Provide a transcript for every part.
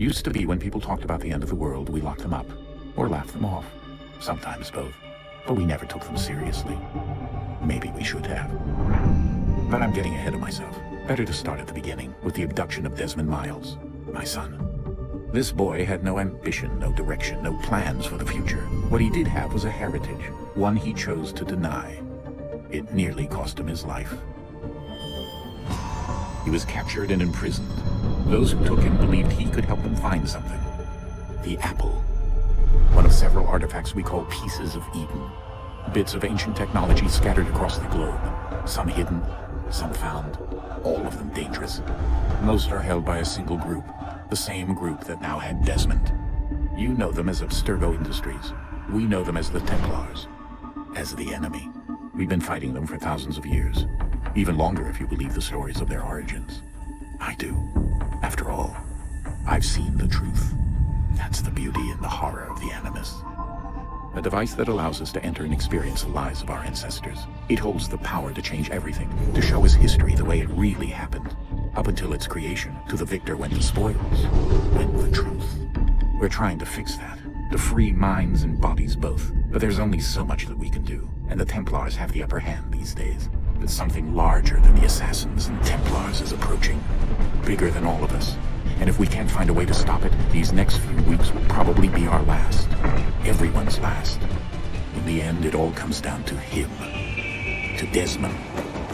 Used to be when people talked about the end of the world, we locked them up. Or laughed them off. Sometimes both. But we never took them seriously. Maybe we should have. But I'm getting ahead of myself. Better to start at the beginning, with the abduction of Desmond Miles, my son. This boy had no ambition, no direction, no plans for the future. What he did have was a heritage, one he chose to deny. It nearly cost him his life. He was captured and imprisoned. Those who took him believed he could help them find something. The apple. One of several artifacts we call pieces of Eden. Bits of ancient technology scattered across the globe. Some hidden, some found. All of them dangerous. Most are held by a single group. The same group that now had Desmond. You know them as Abstergo Industries. We know them as the Templars. As the enemy. We've been fighting them for thousands of years. Even longer if you believe the stories of their origins. I do. After all, I've seen the truth. That's the beauty and the horror of the Animus. A device that allows us to enter and experience the lives of our ancestors. It holds the power to change everything, to show us history the way it really happened. Up until its creation, to the victor went the spoils, went the truth. We're trying to fix that, to free minds and bodies both. But there's only so much that we can do, and the Templars have the upper hand these days. But something larger than the Assassins and Templars is approaching. Bigger than all of us. And if we can't find a way to stop it, these next few weeks will probably be our last. Everyone's last. In the end, it all comes down to him. To Desmond.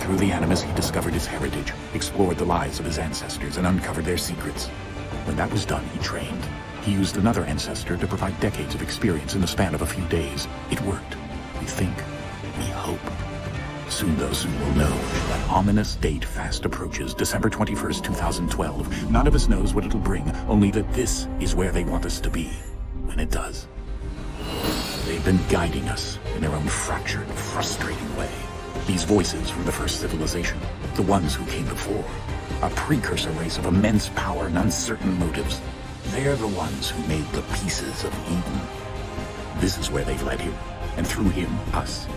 Through the Animus, he discovered his heritage, explored the lives of his ancestors, and uncovered their secrets. When that was done, he trained. He used another ancestor to provide decades of experience in the span of a few days. It worked. We think. We hope. Soon those who will know. That ominous date fast approaches, December 21st, 2012. None of us knows what it'll bring, only that this is where they want us to be. When it does. They've been guiding us in their own fractured, frustrating way. These voices from the first civilization, the ones who came before, a precursor race of immense power and uncertain motives. They're the ones who made the pieces of Eden. This is where they've led him, and through him, us.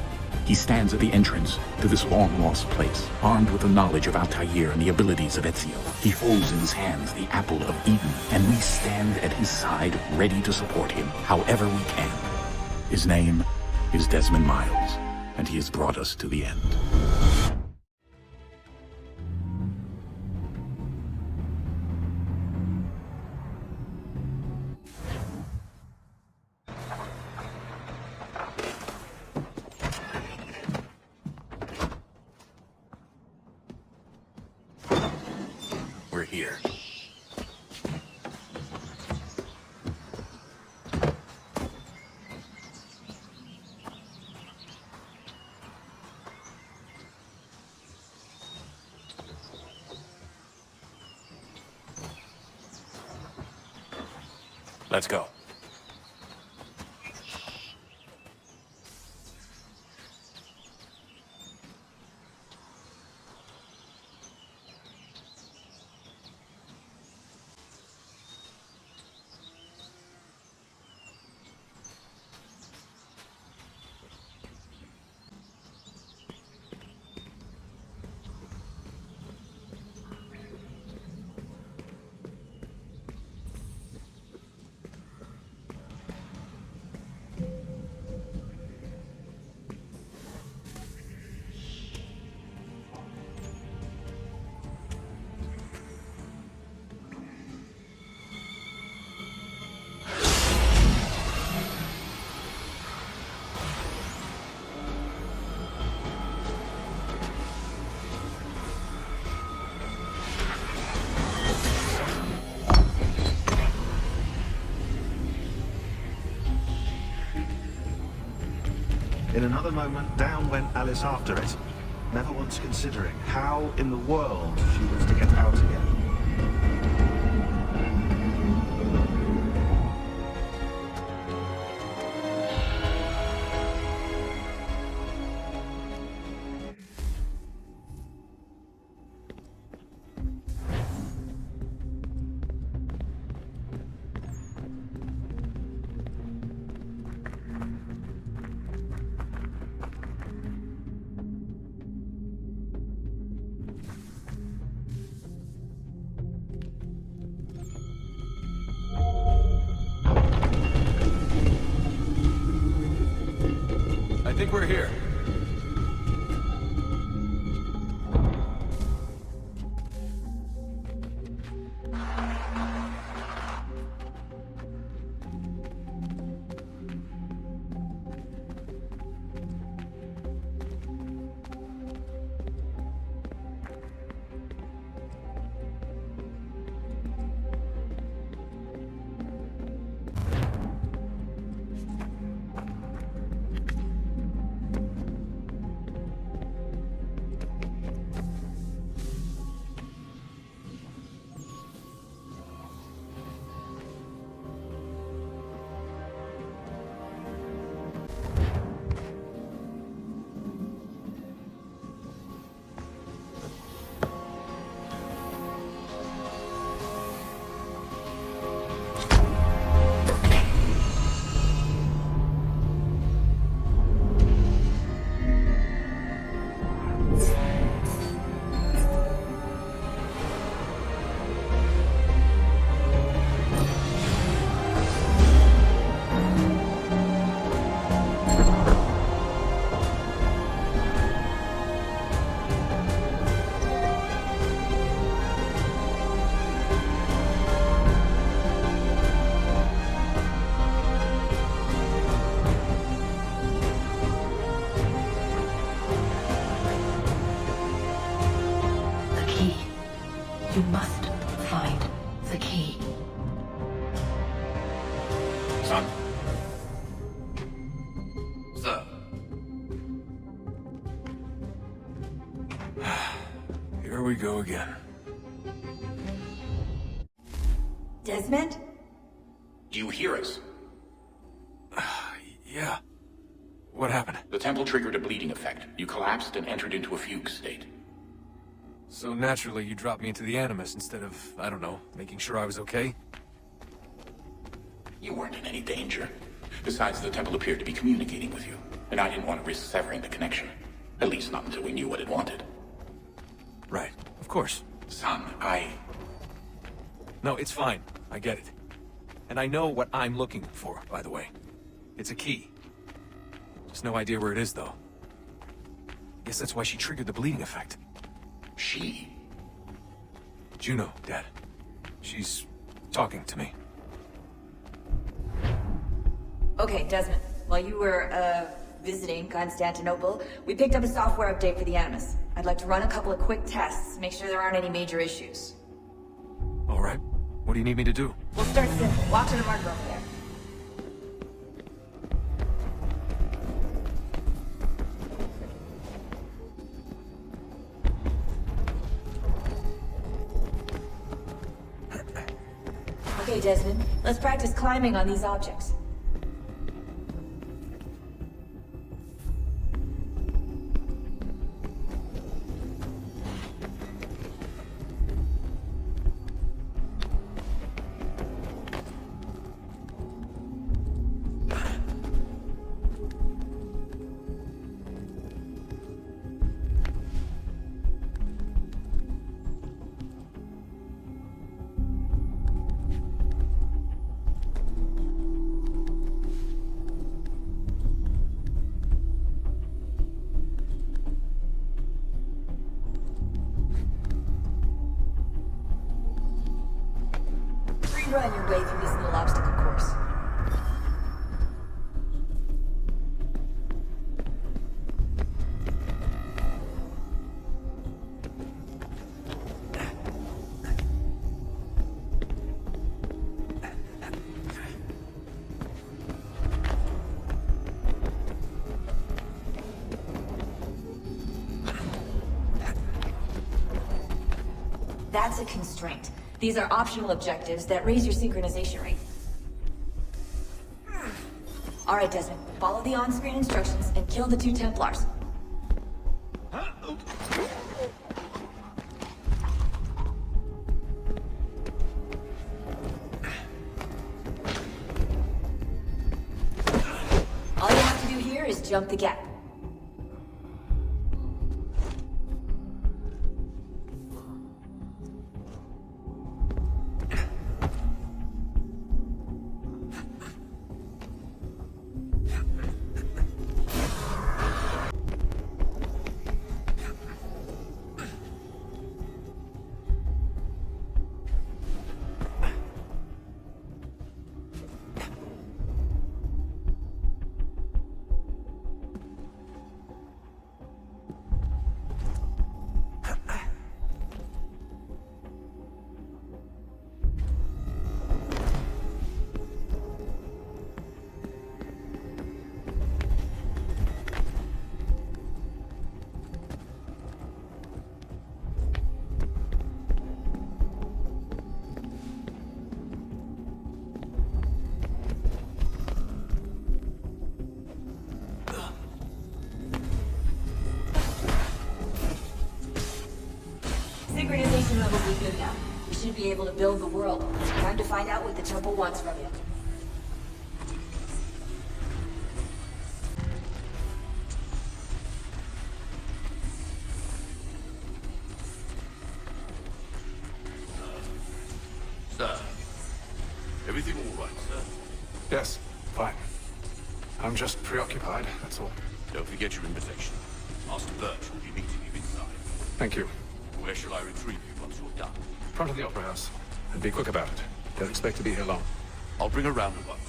He stands at the entrance to this long-lost place, armed with the knowledge of Altair and the abilities of Ezio. He holds in his hands the apple of Eden, and we stand at his side, ready to support him, however we can. His name is Desmond Miles, and he has brought us to the end. We're here. Let's go. In another moment, down went Alice after it, never once considering how in the world she was to get out again. think we're here. You must find the key. Son? Sir. Here we go again. Desmond? Do you hear us? Yeah. What happened? The temple triggered a bleeding effect. You collapsed and entered into a fugue state. So naturally, you dropped me into the Animus instead of, I don't know, making sure I was okay? You weren't in any danger. Besides, the temple appeared to be communicating with you, and I didn't want to risk severing the connection. At least not until we knew what it wanted. Right, of course. Son, No, it's fine. I get it. And I know what I'm looking for, by the way. It's a key. Just no idea where it is, though. Guess that's why she triggered the bleeding effect. She? Juno, Dad. She's talking to me. Okay, Desmond. While you were, visiting Constantinople, we picked up a software update for the Animus. I'd like to run a couple of quick tests, make sure there aren't any major issues. All right. What do you need me to do? We'll start simple. Walk to the marker over there. Okay, Desmond. Let's practice climbing on these objects. Run your way through this little obstacle course. That's a constraint. These are optional objectives that raise your synchronization rate. All right, Desmond. Follow the on-screen instructions and kill the 2 Templars. All you have to do here is jump the gap. be able to build the world. Time to find out what the temple wants from you. Sir, everything all right, sir? Yes, fine. I'm just preoccupied, that's all. Don't forget your invitation. Master Birch will be meeting you inside. Thank you. Where shall I retrieve you once you're done? Front of the Opera House. And be quick about it. Don't expect to be here long. I'll bring her round at once.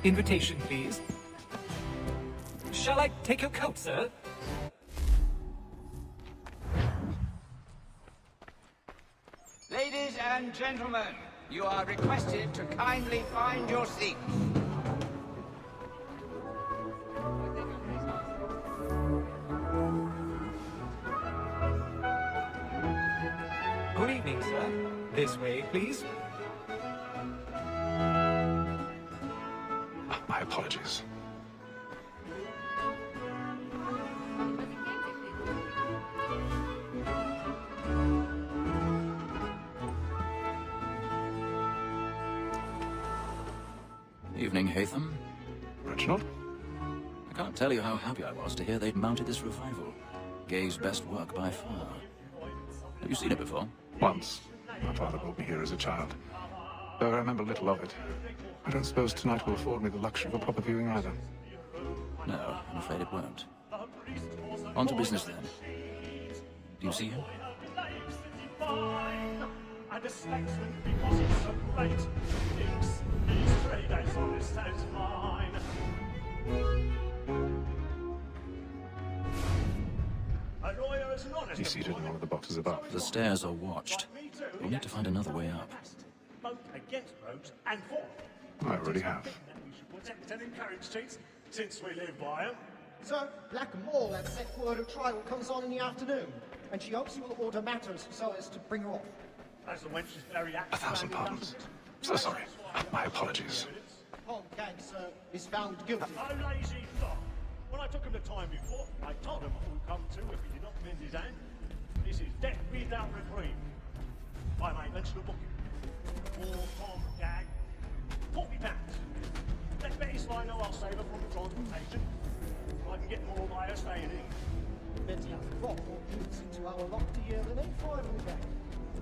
Invitation, please. Shall I take your coat, sir? Ladies and gentlemen, you are requested to kindly find your seats. Good evening, sir. This way, please. My apologies. Evening, Hatham. Reginald? I can't tell you how happy I was to hear they'd mounted this revival. Gay's best work by far. Have you seen it before? Once. My father brought me here as a child. Though I remember little of it. I don't suppose tonight will afford me the luxury of a proper viewing either. No, I'm afraid it won't. On to business then. Do you see him? And a statesman because it's so great. These 3 days on this town's mine. A lawyer is an honest. He's seated in one of the boxes above. The stairs are watched. We'll need to find another way up. Both against rogues and for. I already have. We should protect and encourage cheats since we live by them. So, Black Mall has set word of trial comes on in the afternoon, and she hopes you will order matters so as to bring her off. As the wench is very active. 1,000 pardons. So sorry. My apologies. Tom Gang, sir, is found guilty. A lazy dog. When I took him the time before, I told him what would come to if he did not mend his hand. This is death without reprieve. I may mention a booking. For Tom Gang, £40. Let Betty Sly know I'll save her from the transportation. I can get more by her staying in. Betty has brought more goods into our locked year than any rival gang.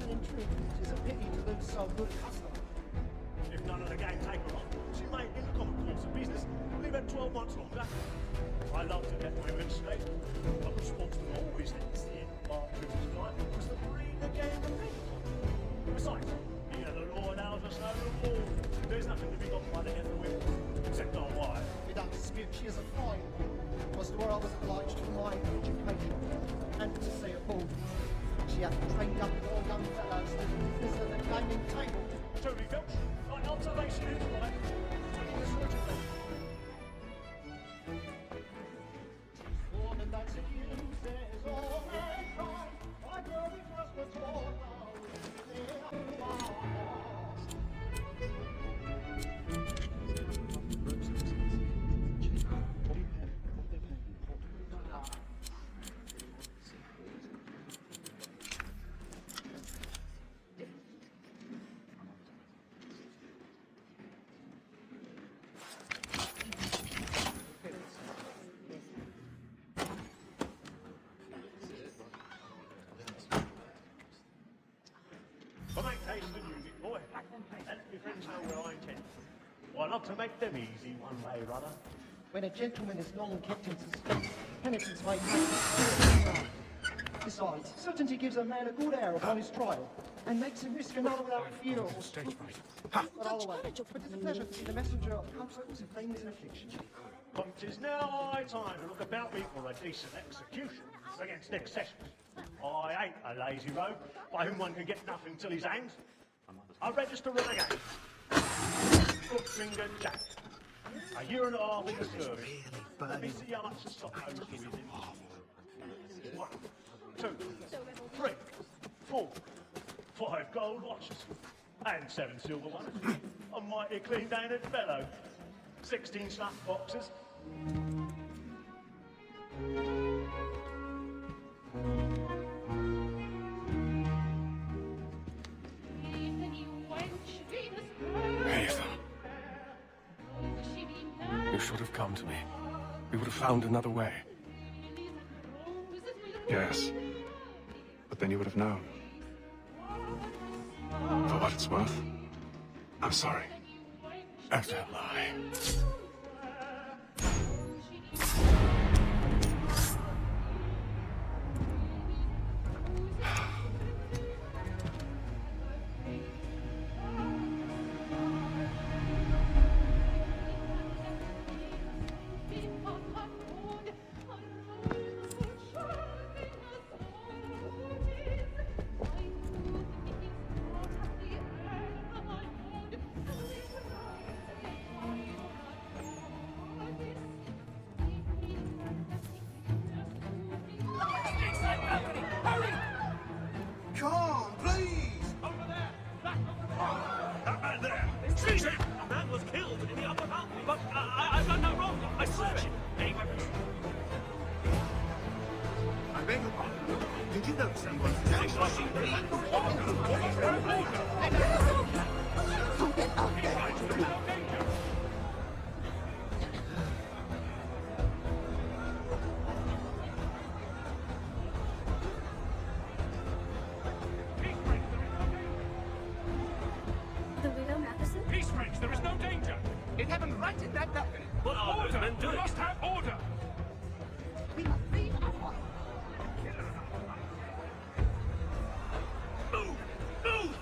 And in truth, it is a pity to lose so good a customer. If none of the gang take her on, she may, in the common course of business, live at 12 months longer. I love to get women straight, but the sportsman always thinks the end of our business life was the breed the game of people. Besides, here the law allows us no reward. There's nothing to be got by the death of women, except our wives. Without dispute, she is a fine woman. Was to her I was obliged for my education. And to say it boldly, she hath trained up more young fellows than business at the gaming table. Truly, Filch, my observation is right. More than that's it, you says all mankind. I know it was the talk of But make haste and use it, boy. Let me friends know where I intend. Well, I love to make them easy one way or other. when a gentleman is long kept in suspense, penitence may be. Besides, certainty gives a man a good air upon his trial, and makes him risk another without fear or scruple. But otherwise, it is a pleasure to be the messenger of comfort to things in affliction. But it is now high time to look about me for a decent execution against excesses. I ain't a lazy rogue by whom one can get nothing till his hands. I register renegade. Foot-fingered Jack. A year and a half in the service. Let me see how much the stock goes with him. 1, 2, 3, 4, 5 gold watches. And 7 silver ones. A mighty clean-handed fellow. 16 snuff boxes. Nathan. You should have come to me. We would have found another way. Yes. But then you would have known. For what it's worth, I'm sorry. I can't lie. Come on, please! Over there! Back over there! That man there! Seize him! A man was killed in the upper balcony. But I've done no wrong. I swear it. Any weapons? I beg your pardon. Did you know someone there is no danger. It happened right in that balcony. What are those men doing? We must have order. We must leave our Move! Move!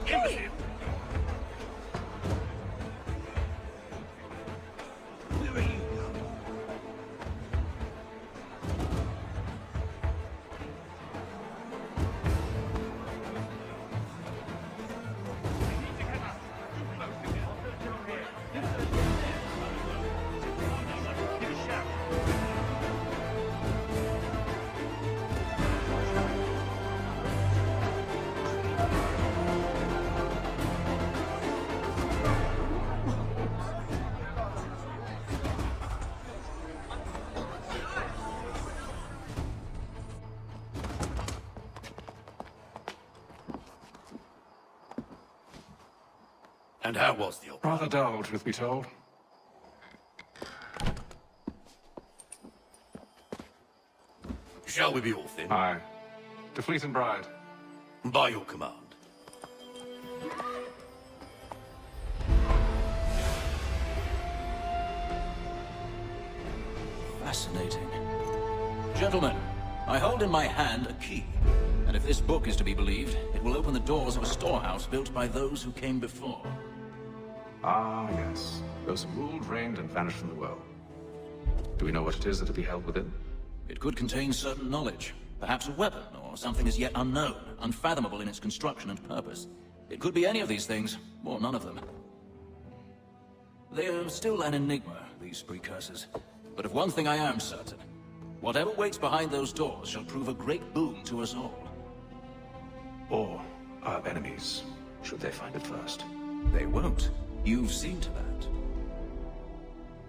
In with him. Where are you? And how was the opera? Rather dull, truth be told. Shall we be off then? Aye. To Fleet and Bride. By your command. Fascinating. Gentlemen, I hold in my hand a key. And if this book is to be believed, it will open the doors of a storehouse built by those who came before. Ah, yes. Those who ruled, reigned, and vanished from the world. Do we know what it is that will be held within? It could contain certain knowledge. Perhaps a weapon, or something as yet unknown, unfathomable in its construction and purpose. It could be any of these things, or none of them. They are still an enigma, these precursors. But of one thing I am certain. Whatever waits behind those doors shall prove a great boon to us all. Or our enemies, should they find it first. They won't. You've seen to that.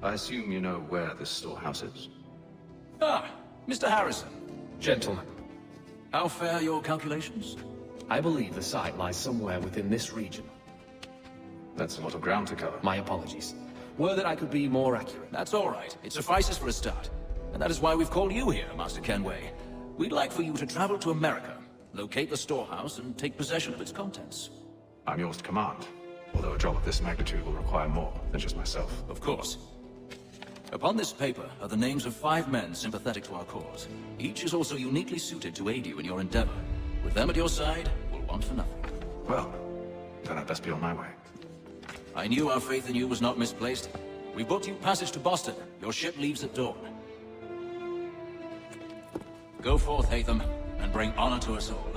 I assume you know where this storehouse is. Ah, Mr. Harrison. Gentlemen, How fare your calculations? I believe the site lies somewhere within this region. That's a lot of ground to cover. My apologies. Were that I could be more accurate. That's all right. It suffices for a start. And that is why we've called you here, Master Kenway. We'd like for you to travel to America, locate the storehouse, and take possession of its contents. I'm yours to command. Although a job of this magnitude will require more than just myself. Of course. Upon this paper are the names of 5 men sympathetic to our cause. Each is also uniquely suited to aid you in your endeavor. With them at your side, we'll want for nothing. Well, then I'd best be on my way. I knew our faith in you was not misplaced. We booked you passage to Boston. Your ship leaves at dawn. Go forth, Hatham, and bring honor to us all.